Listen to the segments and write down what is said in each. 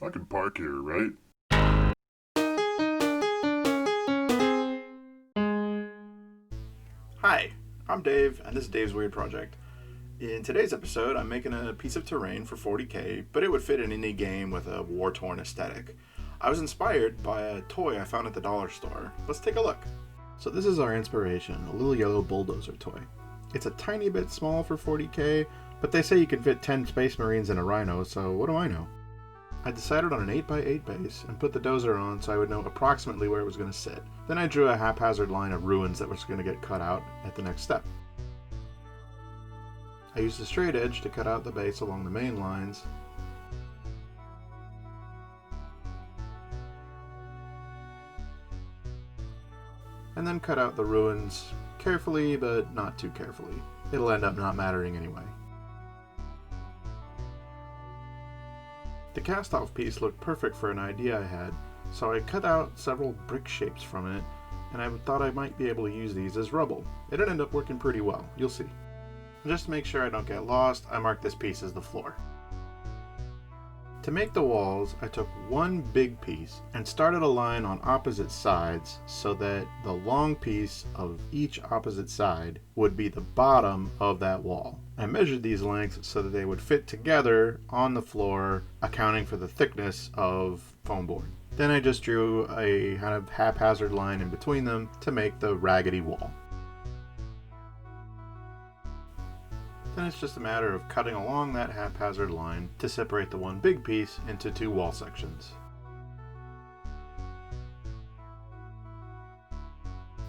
I can park here, right? Hi, I'm Dave, and this is Dave's Weird Project. In today's episode, I'm making a piece of terrain for 40k, but it would fit in any game with a war-torn aesthetic. I was inspired by a toy I found at the dollar store. Let's take a look. So this is our inspiration, a little yellow Bulldozer toy. It's a tiny bit small for 40k, but they say you can fit 10 Space Marines in a Rhino, so what do I know? I decided on an 8x8 base and put the dozer on so I would know approximately where it was going to sit. Then I drew a haphazard line of ruins that was going to get cut out at the next step. I used a straight edge to cut out the base along the main lines. And then cut out the ruins carefully, but not too carefully. It'll end up not mattering anyway. The cast-off piece looked perfect for an idea I had, so I cut out several brick shapes from it, and I thought I might be able to use these as rubble. It'd end up working pretty well, you'll see. Just to make sure I don't get lost, I marked this piece as the floor. To make the walls, I took one big piece and started a line on opposite sides so that the long piece of each opposite side would be the bottom of that wall. I measured these lengths so that they would fit together on the floor, accounting for the thickness of foam board. Then I just drew a kind of haphazard line in between them to make the raggedy wall. Then it's just a matter of cutting along that haphazard line to separate the one big piece into two wall sections.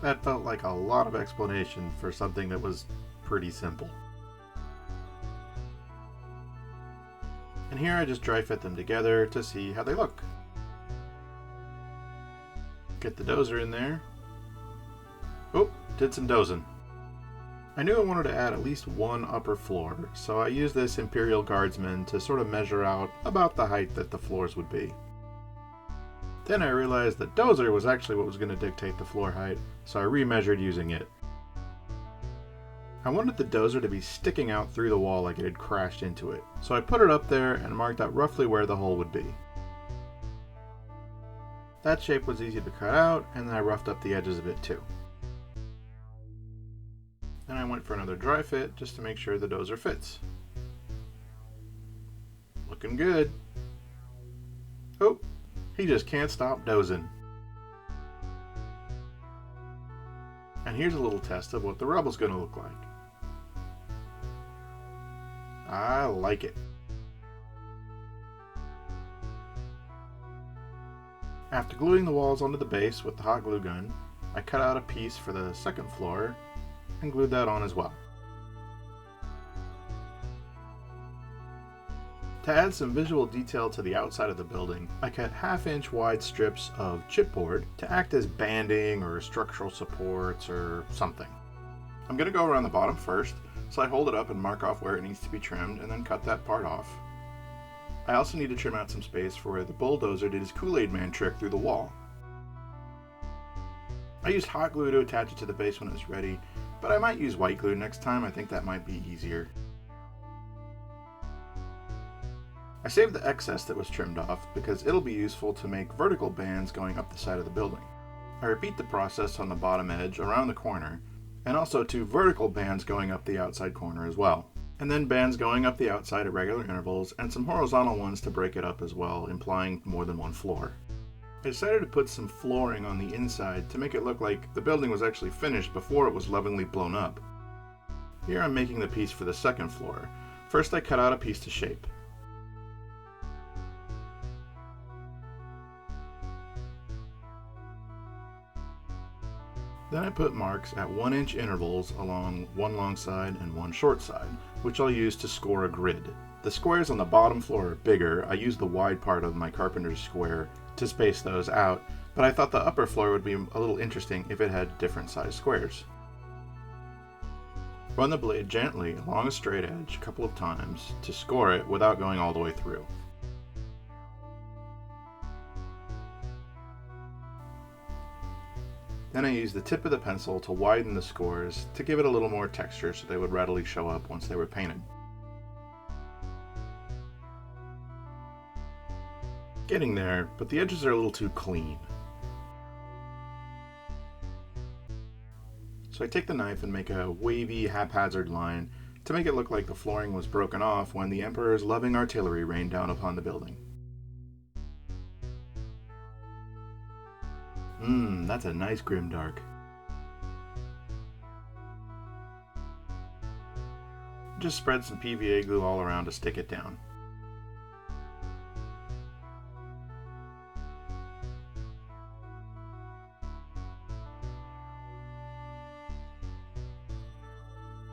That felt like a lot of explanation for something that was pretty simple. And here I just dry fit them together to see how they look. Get the dozer in there. Oh, did some dozing. I knew I wanted to add at least one upper floor, so I used this Imperial Guardsman to sort of measure out about the height that the floors would be. Then I realized that dozer was actually what was going to dictate the floor height, so I remeasured using it. I wanted the dozer to be sticking out through the wall like it had crashed into it, so I put it up there and marked out roughly where the hole would be. That shape was easy to cut out, and then I roughed up the edges a bit too. Then I went for another dry fit just to make sure the dozer fits. Looking good. Oh, he just can't stop dozing. And here's a little test of what the rubble's going to look like. I like it. After gluing the walls onto the base with the hot glue gun, I cut out a piece for the second floor and glued that on as well. To add some visual detail to the outside of the building, I cut 1/2-inch wide strips of chipboard to act as banding or structural supports or something. I'm going to go around the bottom first, so I hold it up and mark off where it needs to be trimmed and then cut that part off. I also need to trim out some space for where the Bulldozer did his Kool-Aid Man trick through the wall. I used hot glue to attach it to the base when it was ready, but I might use white glue next time. I think that might be easier. I saved the excess that was trimmed off because it'll be useful to make vertical bands going up the side of the building. I repeat the process on the bottom edge around the corner, and also 2 vertical bands going up the outside corner as well. And then bands going up the outside at regular intervals, and some horizontal ones to break it up as well, implying more than one floor. I decided to put some flooring on the inside to make it look like the building was actually finished before it was lovingly blown up. Here I'm making the piece for the second floor. First I cut out a piece to shape. Then I put marks at 1-inch intervals along one long side and one short side, which I'll use to score a grid. The squares on the bottom floor are bigger. I used the wide part of my carpenter's square to space those out, but I thought the upper floor would be a little interesting if it had different size squares. Run the blade gently along a straight edge a couple of times to score it without going all the way through. Then I used the tip of the pencil to widen the scores to give it a little more texture so they would readily show up once they were painted. Getting there, but the edges are a little too clean. So I take the knife and make a wavy, haphazard line to make it look like the flooring was broken off when the Emperor's loving artillery rained down upon the building. That's a nice grimdark. Just spread some PVA glue all around to stick it down.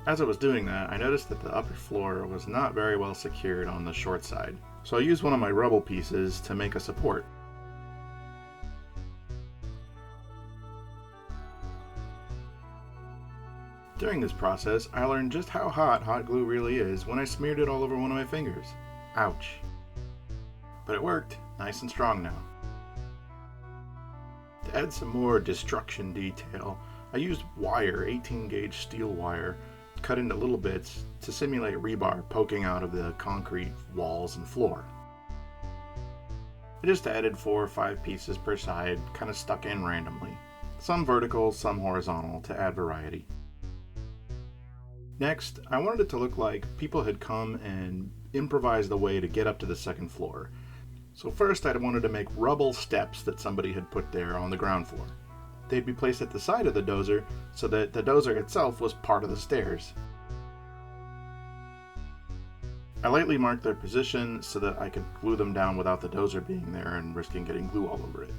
As I was doing that, I noticed that the upper floor was not very well secured on the short side, so I used one of my rubble pieces to make a support. During this process, I learned just how hot glue really is when I smeared it all over one of my fingers. Ouch. But it worked, nice and strong now. To add some more destruction detail, I used wire, 18 gauge steel wire, cut into little bits to simulate rebar poking out of the concrete walls and floor. I just added 4 or 5 pieces per side, kind of stuck in randomly. Some vertical, some horizontal, to add variety. Next, I wanted it to look like people had come and improvised the way to get up to the second floor. So first I wanted to make rubble steps that somebody had put there on the ground floor. They'd be placed at the side of the dozer so that the dozer itself was part of the stairs. I lightly marked their position so that I could glue them down without the dozer being there and risking getting glue all over it.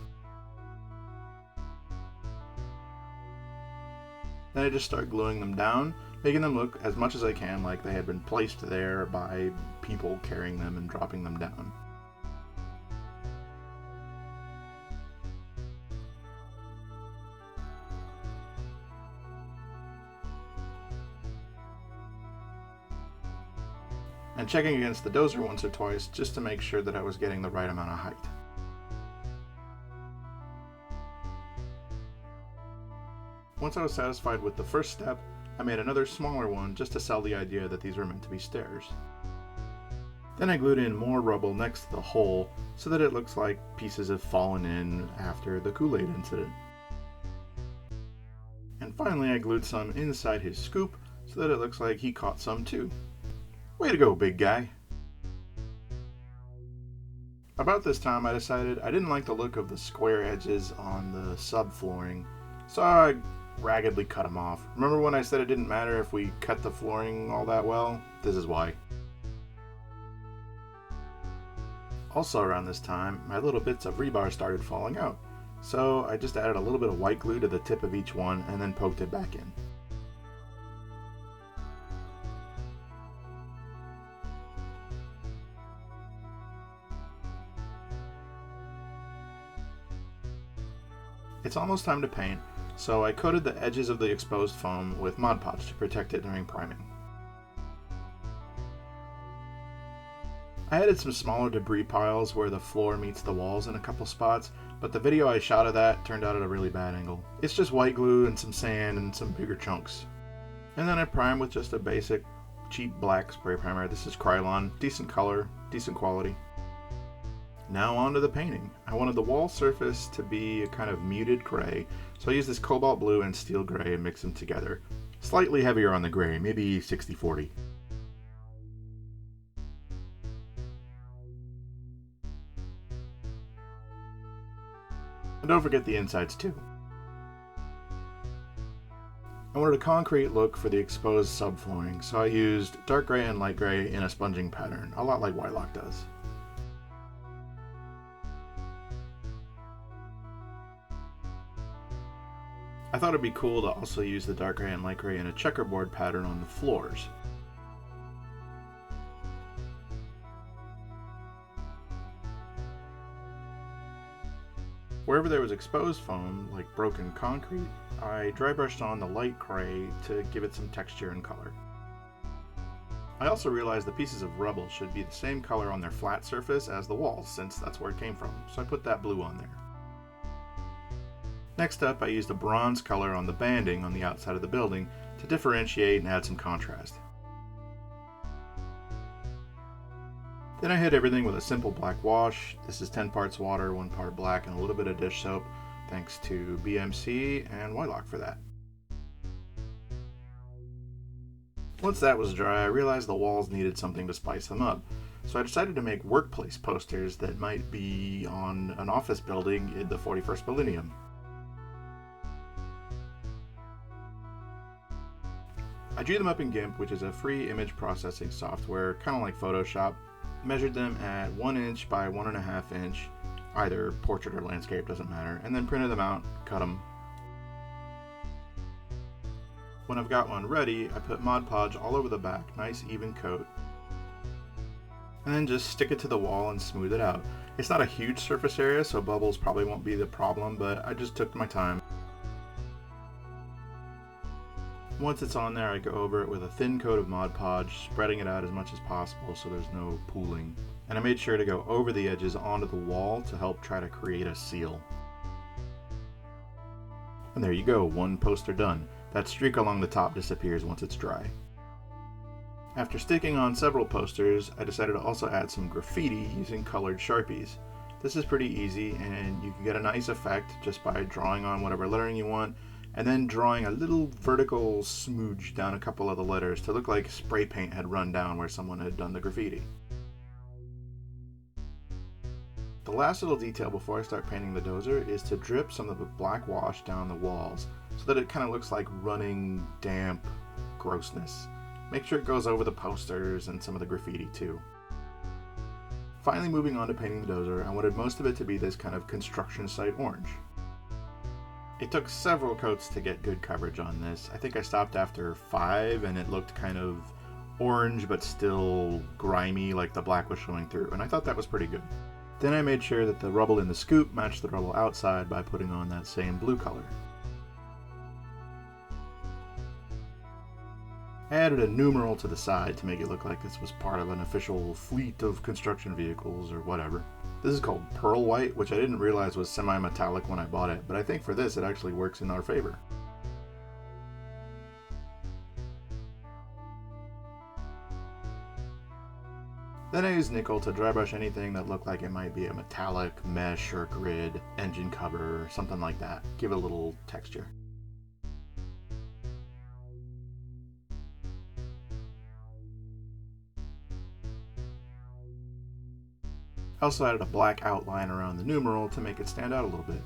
Then I just start gluing them down, making them look as much as I can like they had been placed there by people carrying them and dropping them down. And checking against the dozer once or twice just to make sure that I was getting the right amount of height. Once I was satisfied with the first step, I made another smaller one just to sell the idea that these were meant to be stairs. Then I glued in more rubble next to the hole so that it looks like pieces have fallen in after the Kool-Aid incident. And finally I glued some inside his scoop so that it looks like he caught some too. Way to go, big guy! About this time I decided I didn't like the look of the square edges on the subflooring, so I raggedly cut them off. Remember when I said it didn't matter if we cut the flooring all that well? This is why. Also around this time, my little bits of rebar started falling out, so I just added a little bit of white glue to the tip of each one and then poked it back in. It's almost time to paint, so I coated the edges of the exposed foam with Mod Podge to protect it during priming. I added some smaller debris piles where the floor meets the walls in a couple spots, but the video I shot of that turned out at a really bad angle. It's just white glue and some sand and some bigger chunks. And then I primed with just a basic, cheap black spray primer. This is Krylon, decent color, decent quality. Now on to the painting. I wanted the wall surface to be a kind of muted gray, so I used this cobalt blue and steel gray and mixed them together. Slightly heavier on the gray, maybe 60-40. And don't forget the insides too. I wanted a concrete look for the exposed subflooring, so I used dark gray and light gray in a sponging pattern, a lot like Wyloch does. I thought it'd be cool to also use the dark gray and light gray in a checkerboard pattern on the floors. Wherever there was exposed foam, like broken concrete, I dry brushed on the light gray to give it some texture and color. I also realized the pieces of rubble should be the same color on their flat surface as the walls, since that's where it came from, so I put that blue on there. Next up, I used a bronze color on the banding on the outside of the building to differentiate and add some contrast. Then I hit everything with a simple black wash. This is 10 parts water, 1 part black, and a little bit of dish soap, thanks to BMC and Wyloch for that. Once that was dry, I realized the walls needed something to spice them up, so I decided to make workplace posters that might be on an office building in the 41st millennium. I drew them up in GIMP, which is a free image processing software, kind of like Photoshop, measured them at 1 inch by 1.5 inch, either portrait or landscape, doesn't matter, and then printed them out, cut them. When I've got one ready, I put Mod Podge all over the back, nice even coat, and then just stick it to the wall and smooth it out. It's not a huge surface area, so bubbles probably won't be the problem, but I just took my time. Once it's on there, I go over it with a thin coat of Mod Podge, spreading it out as much as possible so there's no pooling. And I made sure to go over the edges onto the wall to help try to create a seal. And there you go, one poster done. That streak along the top disappears once it's dry. After sticking on several posters, I decided to also add some graffiti using colored Sharpies. This is pretty easy, and you can get a nice effect just by drawing on whatever lettering you want, and then drawing a little vertical smooge down a couple of the letters to look like spray paint had run down where someone had done the graffiti. The last little detail before I start painting the dozer is to drip some of the black wash down the walls so that it kind of looks like running, damp grossness. Make sure it goes over the posters and some of the graffiti too. Finally, moving on to painting the dozer, I wanted most of it to be this kind of construction site orange. It took several coats to get good coverage on this. I think I stopped after 5 and it looked kind of orange but still grimy, like the black was showing through, and I thought that was pretty good. Then I made sure that the rubble in the scoop matched the rubble outside by putting on that same blue color. I added a numeral to the side to make it look like this was part of an official fleet of construction vehicles or whatever. This is called Pearl White, which I didn't realize was semi-metallic when I bought it, but I think for this it actually works in our favor. Then I used nickel to dry brush anything that looked like it might be a metallic, mesh, or grid, engine cover, or something like that. Give it a little texture. I also added a black outline around the numeral to make it stand out a little bit.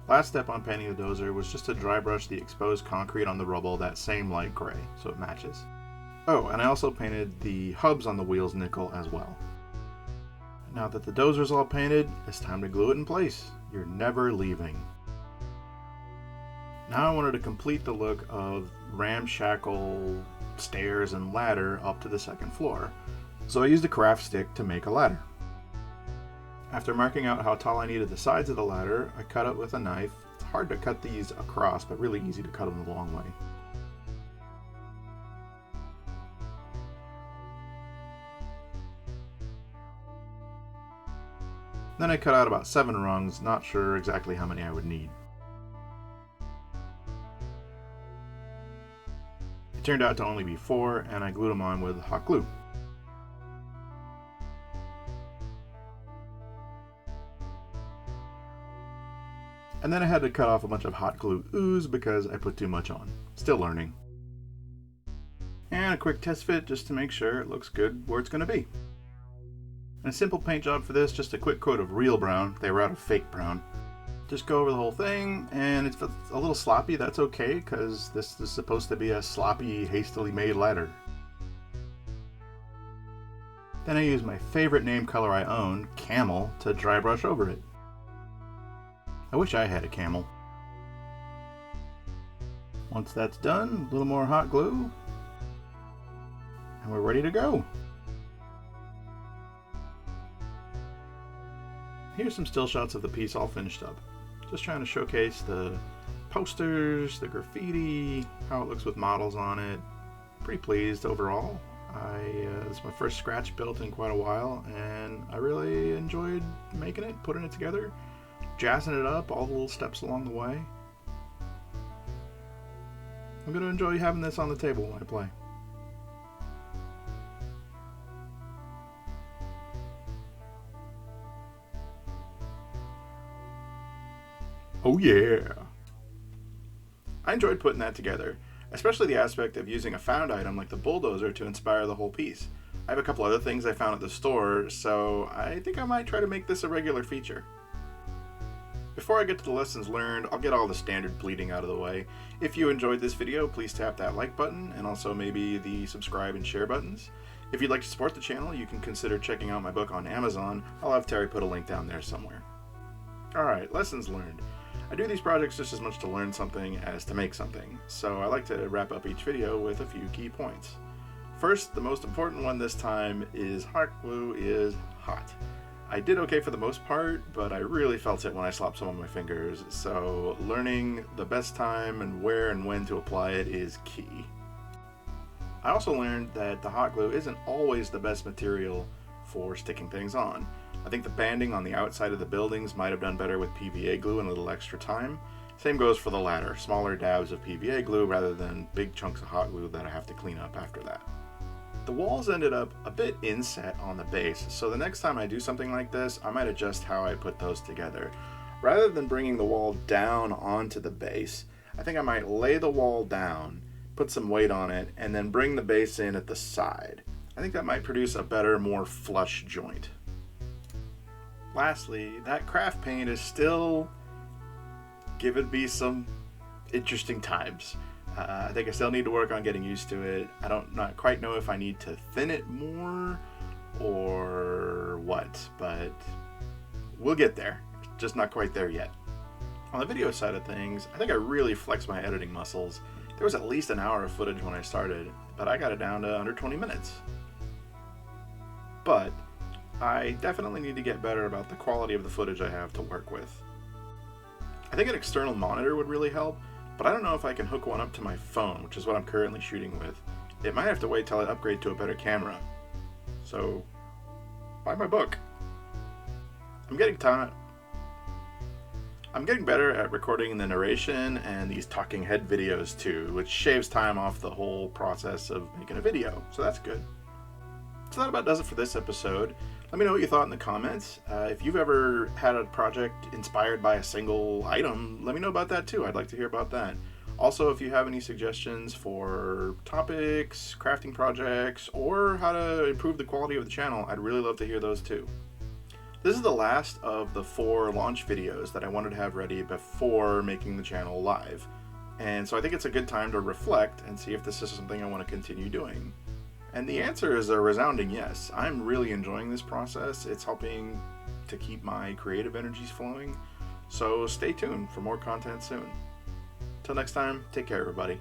Last step on painting the dozer was just to dry brush the exposed concrete on the rubble that same light gray, so it matches. Oh, and I also painted the hubs on the wheels nickel as well. Now that the dozer's all painted, it's time to glue it in place. You're never leaving. Now I wanted to complete the look of ramshackle stairs and ladder up to the second floor, so I used a craft stick to make a ladder. After marking out how tall I needed the sides of the ladder, I cut it with a knife. It's hard to cut these across, but really easy to cut them the long way. Then I cut out about 7 rungs, not sure exactly how many I would need. It turned out to only be 4, and I glued them on with hot glue. And then I had to cut off a bunch of hot glue ooze because I put too much on. Still learning. And a quick test fit just to make sure it looks good where it's going to be. And a simple paint job for this, just a quick coat of real brown. They were out of fake brown. Just go over the whole thing, and it's a little sloppy. That's okay, because this is supposed to be a sloppy, hastily made ladder. Then I used my favorite name color I own, Camel, to dry brush over it. I wish I had a camel. Once that's done, a little more hot glue, and we're ready to go. Here's some still shots of the piece all finished up. Just trying to showcase the posters, the graffiti, how it looks with models on it. Pretty pleased overall. This is my first scratch built in quite a while, and I really enjoyed making it, putting it together, jazzing it up, all the little steps along the way. I'm going to enjoy having this on the table when I play. Oh yeah! I enjoyed putting that together, especially the aspect of using a found item like the Bulldozer to inspire the whole piece. I have a couple other things I found at the store, so I think I might try to make this a regular feature. Before I get to the lessons learned, I'll get all the standard bleeding out of the way. If you enjoyed this video, please tap that like button and also maybe the subscribe and share buttons. If you'd like to support the channel, you can consider checking out my book on Amazon. I'll have Terry put a link down there somewhere. Alright, lessons learned. I do these projects just as much to learn something as to make something, so I like to wrap up each video with a few key points. First, the most important one this time is hot glue is hot. I did okay for the most part, but I really felt it when I slopped some on my fingers, so learning the best time and where and when to apply it is key. I also learned that the hot glue isn't always the best material for sticking things on. I think the banding on the outside of the buildings might have done better with PVA glue and a little extra time. Same goes for the ladder, smaller dabs of PVA glue rather than big chunks of hot glue that I have to clean up after that. The walls ended up a bit inset on the base, so the next time I do something like this, I might adjust how I put those together. Rather than bringing the wall down onto the base, I think I might lay the wall down, put some weight on it, and then bring the base in at the side. I think that might produce a better, more flush joint. Lastly, that craft paint is still giving me some interesting times. I think I still need to work on getting used to it. I don't not quite know if I need to thin it more or what, but we'll get there. Just not quite there yet. On the video side of things, I think I really flexed my editing muscles. There was at least an hour of footage when I started, but I got it down to under 20 minutes. But I definitely need to get better about the quality of the footage I have to work with. I think an external monitor would really help, but I don't know if I can hook one up to my phone, which is what I'm currently shooting with. It might have to wait till I upgrade to a better camera. So, buy my book. I'm getting better at recording the narration and these talking head videos too, which shaves time off the whole process of making a video, so that's good. So that about does it for this episode. Let me know what you thought in the comments. If you've ever had a project inspired by a single item, let me know about that too. I'd like to hear about that. Also, if you have any suggestions for topics, crafting projects, or how to improve the quality of the channel, I'd really love to hear those too. This is the last of the 4 launch videos that I wanted to have ready before making the channel live. And so I think it's a good time to reflect and see if this is something I want to continue doing. And the answer is a resounding yes. I'm really enjoying this process. It's helping to keep my creative energies flowing. So stay tuned for more content soon. Till next time, take care everybody.